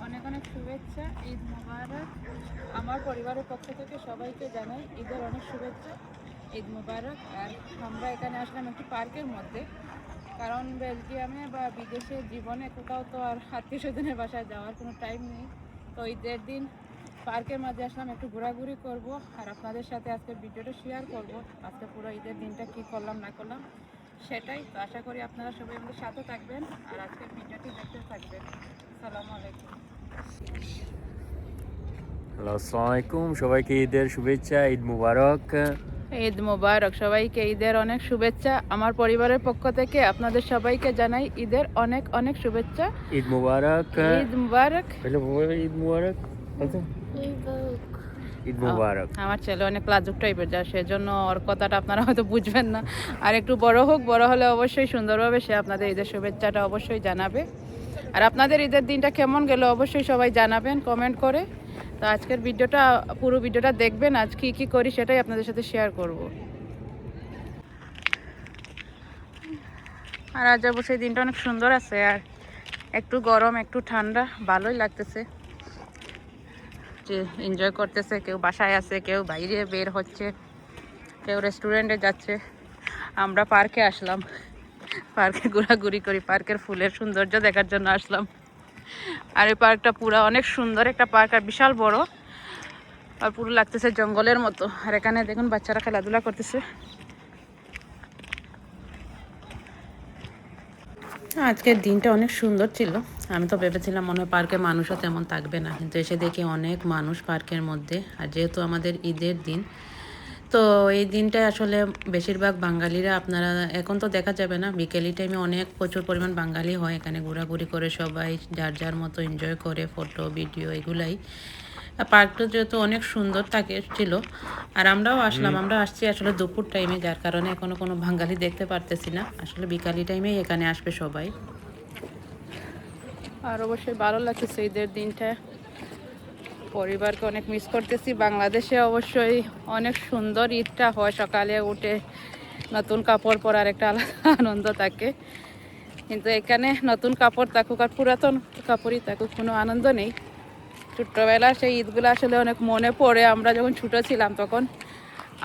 অনেক অনেক শুভেচ্ছা। ঈদ মোবারক। আমার পরিবারের পক্ষ থেকে সবাইকে জানাই ঈদের অনেক শুভেচ্ছা, ঈদ মোবারক। আর আমরা এখানে আসলাম একটি পার্কের মধ্যে, কারণ বেলজিয়ামে বা বিদেশের জীবনে কোথাও তো আর আত্মীয় স্বজনের বাসায় যাওয়ার কোনো টাইম নেই। তো ঈদের দিন পার্কের মাঝে আসলাম, একটু ঘোরাঘুরি করব আর আপনাদের সাথে আজকের ভিডিওটা শেয়ার করব। আজকে পুরো ঈদের দিনটা কি করলাম না করলাম সেটাই। তো আশা করি আপনারা সবাই আমাদের সাথে থাকবেন আর আজকের ভিডিওটি দেখতে থাকবেন। আসসালামু আলাইকুম। হ্যালো, আসসালামু আলাইকুম। সবাইকে ঈদের শুভেচ্ছা, ঈদ মুবারক। ঈদ মোবারক। সবাইকে ঈদের অনেক শুভেচ্ছা। আমার পরিবারের পক্ষ থেকে আপনাদের সবাইকে জানাই ঈদের অনেক অনেক শুভেচ্ছা। ঈদ মুবারক। ঈদ মুবারক। ঈদ মুবারক। ঈদ মুবারক। আমার ছেলে অনেক লাজুক টাইপের, যা সেজন্য ওর কথাটা আপনারা হয়তো বুঝবেন না। আর একটু বড় হোক, বড় হলে অবশ্যই সুন্দরভাবে সে আপনাদের ঈদের শুভেচ্ছাটা অবশ্যই জানাবে। আর আপনাদের ঈদের দিনটা কেমন গেল অবশ্যই সবাই জানাবেন কমেন্ট করে। তো আজকের ভিডিওটা, পুরো ভিডিওটা দেখবেন। আজ কী কী করি সেটাই আপনাদের সাথে শেয়ার করব। আর আজ অবশ্যই দিনটা অনেক সুন্দর আছে, আর একটু গরম একটু ঠান্ডা, ভালোই লাগতেছে। যে এনজয় করতেছে, কেউ বাসায় আছে, কেউ বাইরে বের হচ্ছে, কেউ রেস্টুরেন্টে যাচ্ছে। আমরা পার্কে আসলাম, পার্কে ঘোরাঘুরি করি, পার্কের ফুলের সৌন্দর্য দেখার জন্য আসলাম। আর এই পার্কটা পুরো অনেক সুন্দর একটা পার্ক, আর বিশাল বড়, আর পুরো লাগতেছে জঙ্গলের মতো। আর এখানে দেখুন বাচ্চারা খেলাধুলা করতেছে। আজকের দিনটা অনেক সুন্দর ছিল। আমি তো ভেবেছিলাম মনে হয় পার্কে মানুষও তেমন থাকবে না, কিন্তু এসে দেখি অনেক মানুষ পার্কের মধ্যে। আর যেহেতু আমাদের ঈদের দিন, তো এই দিনটায় আসলে বেশিরভাগ বাঙালিরা, আপনারা এখন তো দেখা যাবে না, বিকেলি টাইমে অনেক প্রচুর পরিমাণ বাঙালি হয় এখানে, ঘোরাঘুরি করে সবাই যার যার মতো এনজয় করে, ফটো ভিডিও এগুলাই। পার্কটা যেহেতু অনেক সুন্দর ছিল, আর আমরাও আসলাম। আমরা আসছি আসলে দুপুর টাইমে, যার কারণে এখনো কোনো বাঙালি দেখতে পারতেছি না। আসলে বিকালি টাইমেই এখানে আসবে সবাই। আর অবশ্যই ভালো লাগতেছে ঈদের দিনটা, পরিবারকে অনেক মিস করতেছি। বাংলাদেশে অবশ্যই অনেক সুন্দর ঈদটা হয়, সকালে উঠে নতুন কাপড় পরার একটা আলাদা আনন্দ থাকে। কিন্তু এখানে নতুন কাপড় থাকুক আর পুরাতন কাপড়ই থাকুক, কোনো আনন্দ নেই। ছোট্টবেলার সেই ঈদগুলো আসলে অনেক মনে পড়ে। আমরা যখন ছোটো ছিলাম তখন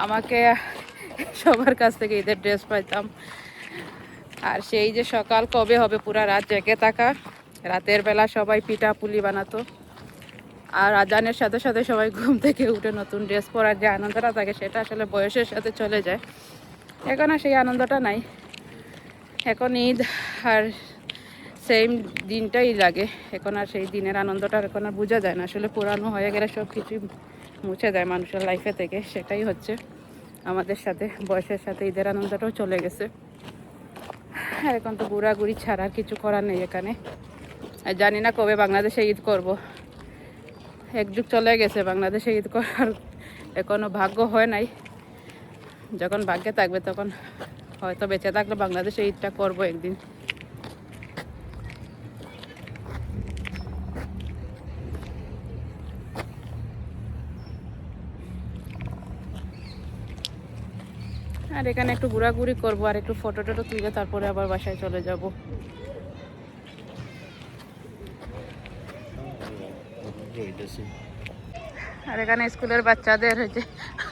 আমাকে সবার কাছ থেকে ঈদের ড্রেস পাইতাম। আর সেই যে সকাল কবে হবে, পুরা রাত জেগে থাকা, রাতের বেলা সবাই পিঠা পুলি বানাতো, আর আজানের সাথে সাথে সবাই ঘুম থেকে উঠে নতুন ড্রেস পরার যে আনন্দটা থাকে, সেটা আসলে বয়সের সাথে চলে যায়। এখন আর সেই আনন্দটা নাই। এখন ঈদ আর সেম দিনটাই লাগে। এখন আর সেই দিনের আনন্দটা এখন আর বোঝা যায় না। আসলে পুরানো হয়ে গেলে সব কিছুই মুছে যায় মানুষের লাইফে থেকে। সেটাই হচ্ছে আমাদের সাথে, বয়সের সাথে ঈদের আনন্দটাও চলে গেছে। আর এখন তো ঘোরাঘুরি ছাড়া আর কিছু করার নেই এখানে। আর জানি না কবে বাংলাদেশে ঈদ করব। এক যুগ চলে গেছে বাংলাদেশে ঈদ করার, এখনো ভাগ্য হয় নাই। যখন ভাগ্যে থাকবে তখন হয়তো বেঁচে থাকলে বাংলাদেশে ঈদটা করব একদিন। আর এখানে একটু ঘোরাঘুরি করবো, আর একটু ফটো টটো তুলে তারপরে আবার বাসায় চলে যাব। আর এখানে স্কুলের বাচ্চাদের হয়েছে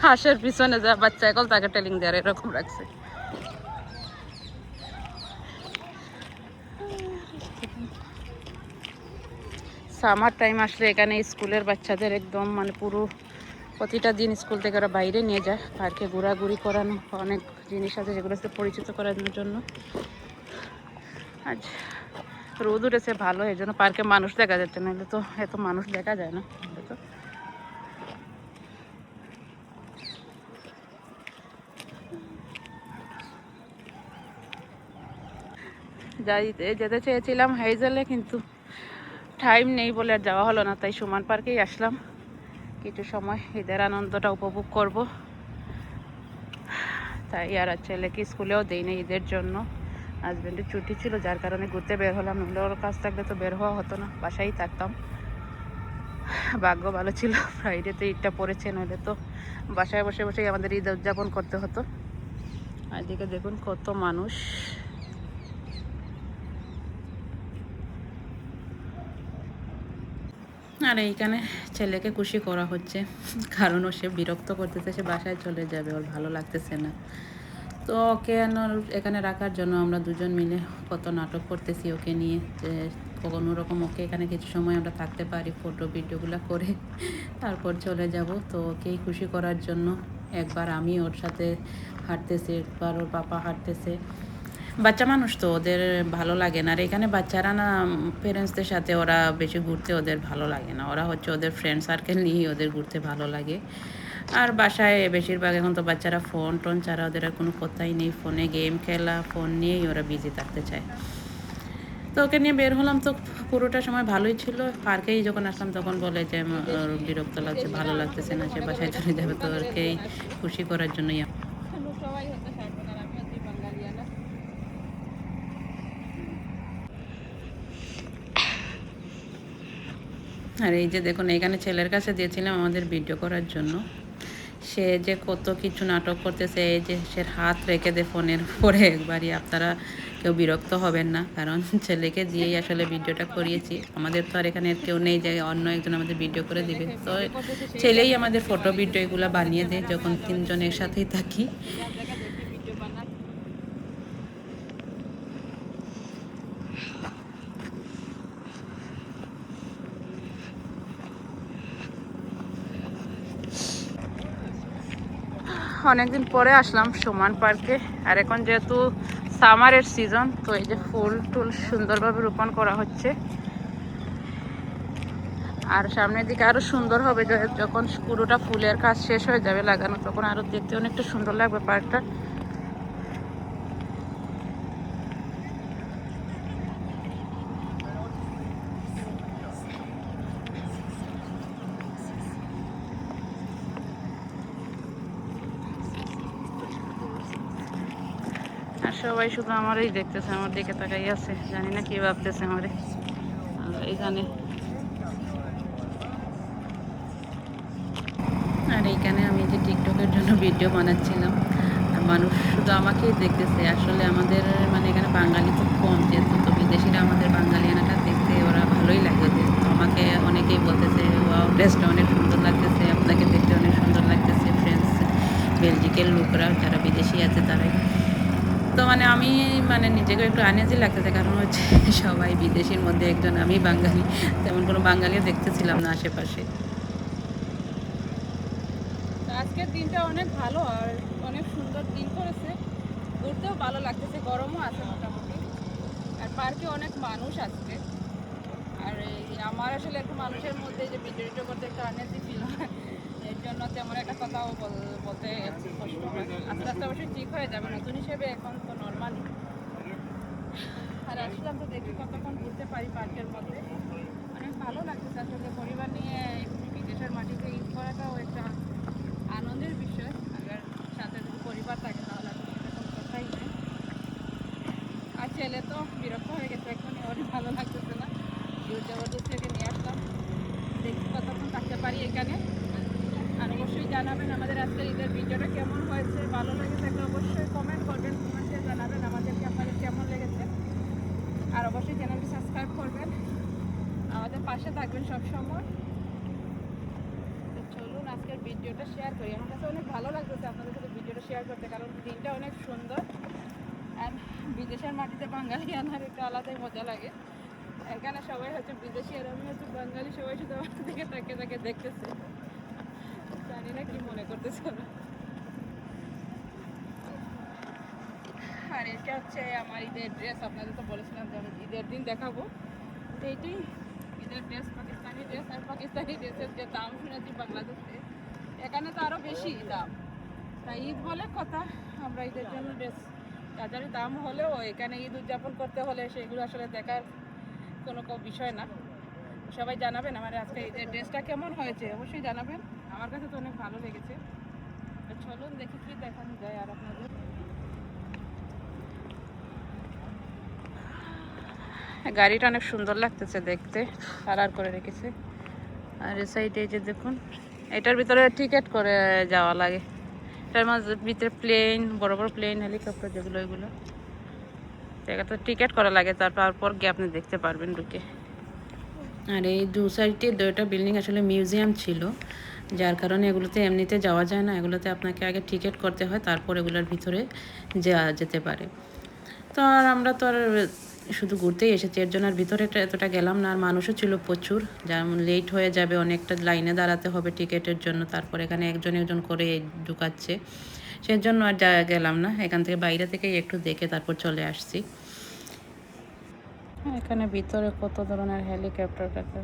হাঁসের পিছনে যা বাচ্চা এখন তাকে টেলিং দেওয়ার এরকম রাখছে। সামার টাইম আসলে এখানে স্কুলের বাচ্চাদের একদম মানে পুরো প্রতিটা দিন স্কুল থেকে ওরা বাইরে নিয়ে যায়, পার্কে ঘোরাঘুরি করানো, অনেক জিনিস আছে যেগুলো পরিচিত করানোর জন্য। আজ রোদ উঠেছে ভালো, এই জন্য পার্কে মানুষ দেখা যাচ্ছে, নাহলে তো এত মানুষ দেখা যায় না। তো যেতে চেয়েছিলাম হাইজেলে, কিন্তু টাইম নেই বলে আর যাওয়া হলো না। তাই সুমান পার্কেই আসলাম, কিছু সময় ঈদের আনন্দটা উপভোগ করব। তাই আর ছেলেকে স্কুলেও দেয়নি ঈদের জন্য। হাজব্যান্ডের ছুটি ছিল, যার কারণে ঘুরতে বের হলাম। নইলে ওর কাজ থাকলে তো বের হওয়া হতো না, বাসায় থাকতাম। ভাগ্য ভালো ছিল ফ্রাইডেতে ঈদটা পড়েছে, নইলে তো বাসায় বসে বসেই আমাদের ঈদ উদযাপন করতে হতো। আর এদিকে দেখুন কত মানুষ। আর এইখানে ছেলেকে খুশি করা হচ্ছে, কারণ ও সে বিরক্ত করতেছে, সে বাসায় চলে যাবে, ওর ভালো লাগতেছে না। তো ওকে এখানে রাখার জন্য আমরা দুজন মিলে কত নাটক করতেছি ওকে নিয়ে, যে কোনো রকম ওকে এখানে কিছু সময় আমরা থাকতে পারি, ফটো ভিডিওগুলো করে তারপর চলে যাব। তো ওকেই খুশি করার জন্য একবার আমি ওর সাথে হাঁটতেছি, একবার ওর পাপা হাঁটতেছে। বাচ্চা মানুষ তো ওদের ভালো লাগে না, আর এখানে বাচ্চারা না পেরেন্টসদের সাথে ওরা বেশি ঘুরতে ওদের ভালো লাগে না, ওরা হচ্ছে ওদের ফ্রেন্ড সার্কেল নিয়েই ওদের ঘুরতে ভালো লাগে। আর বাসায় বেশিরভাগ এখন তো বাচ্চারা ফোন টোন ছাড়া ওদের আর কোনো কথাই নেই, ফোনে গেম খেলা, ফোন নিয়েই ওরা বিজি থাকতে চায়। তো ওকে নিয়ে বের হলাম, তো পুরোটা সময় ভালোই ছিল। পার্কেই যখন আসলাম তখন বলে যে ওর বিরক্ত লাগছে, ভালো লাগতেছে না, সে বাসায় চলে যাবে। তো ওকেই খুশি করার জন্যই আর এই যে দেখুন, এখানে ছেলের কাছে দিয়েছিলাম আমাদের ভিডিও করার জন্য, সে যে কত কিছু নাটক করতেছে। এই যে সে হাত রেখে দে ফোনের উপরে, একবারই আপনারা কেউ বিরক্ত হবেন না, কারণ ছেলেকে দিয়েই আসলে ভিডিওটা করিয়েছি। আমাদের তো আর এখানে কেউ নেই যে অন্য একজন আমাদের ভিডিও করে দিবে, তো ছেলেই আমাদের ফটো ভিডিও এগুলো বানিয়ে দেয় যখন তিনজন একসাথেই থাকি। অনেকদিন পরে আসলাম সুমান পার্কে, আর এখন যেহেতু সামারের সিজন, তো এই যে ফুল টুল সুন্দরভাবে রোপণ করা হচ্ছে, আর সামনের দিকে আরো সুন্দর হবে যখন পুরোটা ফুলের কাজ শেষ হয়ে যাবে লাগানো, তখন আরো দেখতে অনেকটা সুন্দর লাগবে পার্কটা। আর সবাই শুধু আমারই দেখতেছে, আমার দিকে তাকাই আছে, জানি না কি ভাবতেছে আমারে। এইখানে আর এইখানে আমি যে টিকটকের জন্য ভিডিও বানাচ্ছিলাম, আর মানুষ শুধু আমাকেই দেখতেছে। আসলে আমাদের মানে এখানে বাঙালি খুব কম, যেহেতু তো বিদেশিরা আমাদের বাঙালিয়ানাটা দেখতে ওরা ভালোই লাগে ওদের। তো আমাকে অনেকেই বলতেছে, ওয়াও ড্রেসটা অনেক সুন্দর লাগতেছে, আপনাকে দেখতে অনেক সুন্দর লাগতেছে। ফ্রেন্ডস বেলজিকের লোকরা যারা বিদেশি আছে তারাই। তো মানে আমি মানে নিজেকে একটু আনইজি লাগতেছে, কারণ হচ্ছে সবাই বিদেশির মধ্যে একজন আমি বাঙালি, তেমন কোনো বাঙালিও দেখতেছিলাম না আশেপাশে। আজকের দিনটা অনেক ভালো, আর অনেক সুন্দর দিন করেছে, ঘুরতেও ভালো লাগতেছে, গরমও আছে মোটামুটি, আর পার্কে অনেক মানুষ আসছে। আর আমার আসলে একটু মানুষের মধ্যে যে ভিডিও করতে একটু আনইজি ফিল হয়, এর জন্য তেমন একটা কথাও বলতে একটু কষ্ট হয়। আস্তে আস্তে অবশ্যই ঠিক হয়ে যাবে, নতুন হিসেবে এখন তো নর্মালি। আর আসলাম তো দেখি কতক্ষণ ঘুরতে পারি পার্কের মধ্যে, অনেক ভালো লাগতেছে। আসলে পরিবার নিয়ে বিদেশের মাটিতে ঈদ করাটাও একটা আনন্দের বিষয়, আবার সাথে যদি পরিবার থাকে তাহলে সেরকম কথাই নেই। আর ছেলে তো বিরক্ত হয়ে গেছে, এখন অনেক ভালো লাগতেছে না, জবরদস্তি থেকে নিয়ে আসলাম, দেখি কতক্ষণ থাকতে পারি এখানে। আর অবশ্যই জানাবেন আমাদের আজকের ঈদের ভিডিওটা কেমন হয়েছে, ভালো লেগে থাকলে অবশ্যই কমেন্ট করবেন, কমেন্টে জানাবেন আমাদেরকে আপনাদের কেমন লেগেছে। আর অবশ্যই চ্যানেলটি সাবস্ক্রাইব করবেন, আমাদের পাশে থাকবেন সবসময়। চলুন আজকের ভিডিওটা শেয়ার করি। আমার কাছে অনেক ভালো লাগতেছে আপনাদের সাথে ভিডিওটা শেয়ার করতে, কারণ দিনটা অনেক সুন্দর, আর বিদেশের মাটিতে বাঙালি আনার একটা আলাদাই মজা লাগে। এখানে সবাই হচ্ছে বিদেশি, আর আমি হচ্ছে বাঙালি, সবাই শুধু আমার দিকে তাকে দেখতেছে, জানি না কি মনে করতেছে ওরা। আর এটা হচ্ছে আমার ঈদের ড্রেস, আপনাদের তো বলেছিলাম যে আমি ঈদের দিন দেখাবো, তো এইটাই ঈদের ড্রেস, পাকিস্তানি ড্রেস। আর পাকিস্তানি ড্রেসের যে দাম শুনেছি বাংলাদেশে, এখানে তো আরও বেশি দাম, তাই ঈদ বলে কথা, আমরা ঈদের জন্য ড্রেস বাজারে দাম হলেও এখানে ঈদ উদযাপন করতে হলে সেগুলো আসলে দেখার কোনো বিষয় না। সবাই জানাবেন আমার আজকে ঈদের ড্রেসটা কেমন হয়েছে, অবশ্যই জানাবেন। আমার কাছে তো অনেক ভালো লেগেছে। তো চলুন দেখি কি দেখানো যায় আর আপনাদের। গাড়িটা অনেক সুন্দর লাগতেছে দেখতে, কালার করে রেখেছে। আর এই সাইডে যে দেখুন, এটার ভিতরে টিকিট করে যাওয়া লাগে, এটার মাঝে ভিতরে প্লেন, বড় বড় প্লেন, হেলিকপ্টার যেগুলো, এগুলো জায়গাটা টিকিট করা লাগে, তারপর গিয়ে আপনি দেখতে পারবেন ঢুকে। আর এই দু সাইডে দুটো বিল্ডিং আসলে মিউজিয়াম ছিল, যার কারণে এগুলোতে এমনিতে যাওয়া যায় না, এগুলোতে আপনাকে আগে টিকিট করতে হয়, তারপর এগুলোর ভিতরে যাওয়া যেতে পারে। তো আর আমরা তো আর শুধু ঘুরতেই এসেছি, এর জন্য আর ভিতরে এতটা গেলাম না। আর মানুষও ছিল প্রচুর, যেমন লেট হয়ে যাবে, অনেকটা লাইনে দাঁড়াতে হবে টিকিটের জন্য, তারপর এখানে একজন একজন করে ঢুকাচ্ছে, সেজন্য আর গেলাম না। এখান থেকে বাইরে থেকেই একটু দেখে তারপর চলে আসছি। এখানে ভিতরে কত ধরনের হেলিকপ্টার থাকে।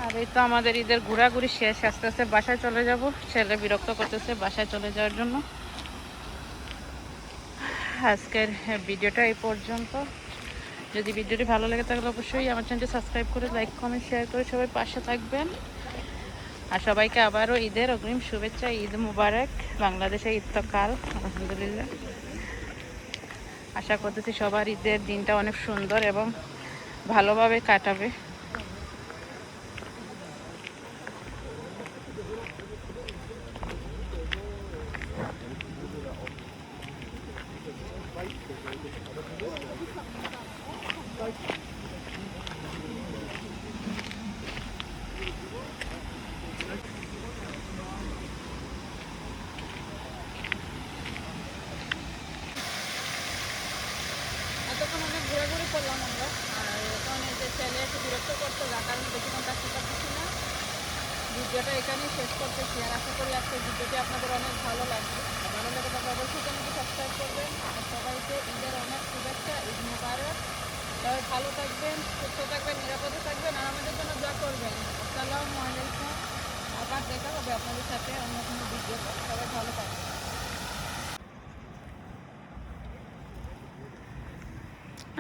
আর এই তো আমাদের ঈদের ঘোরাঘুরি শেষ, আস্তে আস্তে বাসায় চলে যাব। ছেলে বিরক্ত করতেছে বাসায় চলে যাওয়ার জন্য। আজকের ভিডিওটা এই পর্যন্ত। যদি ভিডিওটি ভালো লাগে তাহলে অবশ্যই আমার চ্যানেলটি সাবস্ক্রাইব করে লাইক কমেন্ট শেয়ার করে সবাই পাশে থাকবেন। আর সবাইকে আবারও ঈদের অগ্রিম শুভেচ্ছা। ঈদ মুবারক। বাংলাদেশে ঈদ তো কাল, আলহামদুলিল্লাহ। আশা করতেছি সবার ঈদের দিনটা অনেক সুন্দর এবং ভালোভাবে কাটাবে। এতক্ষণ অনেক ঘোরাঘুরি করলাম আমরা। আর এখন এই যে ছেলে একটু বিরক্ত করতে, যার কারণে বেশিক্ষণ থাকতে পারতেছি না। ভিডিওটা এখানেই শেষ করতেছি। আর আশা করি আজকের ভিডিওটি আপনাদের অনেক ভালো লাগবে। ভালো লাগে তাহলে অবশ্যই চ্যানেলটি সাবস্ক্রাইব করবেন। আর সবাইকে ঈদের অনেক শুভেচ্ছা। ঈদ মুবারক। সবাই ভালো থাকবেন, সুস্থ থাকবেন, নিরাপদে থাকবেন, আর আমাদের জন্য দোয়া করবেন। আসসালামু আলাইকুম। আবার দেখা হবে আপনাদের সাথে অন্য কোনো ভিডিওতে। সবাই ভালো থাকবেন।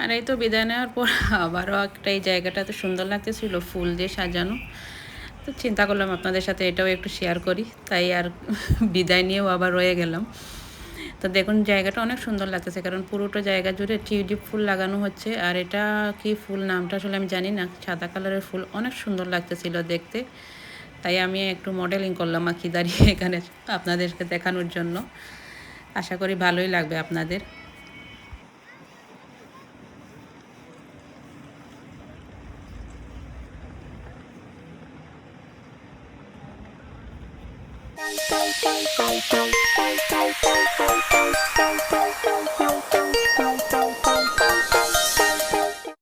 আর এই তো বিদায় নেওয়ার পর আবারও একটা, এই জায়গাটা তো সুন্দর লাগতেছিল ফুল দিয়ে সাজানো, তো চিন্তা করলাম আপনাদের সাথে এটাও একটু শেয়ার করি, তাই আর বিদায় নিয়েও আবার রয়ে গেলাম। তো দেখুন জায়গাটা অনেক সুন্দর লাগতেছে, কারণ পুরোটা জায়গা জুড়ে টিউলিপ ফুল লাগানো হচ্ছে। আর এটা কি ফুল নামটা আসলে আমি জানি না, সাদা কালারের ফুল, অনেক সুন্দর লাগতেছিল দেখতে। তাই আমি একটু মডেলিং করলাম আর কি দাঁড়িয়ে এখানে আপনাদেরকে দেখানোর জন্য। আশা করি ভালোই লাগবে আপনাদের। Bye.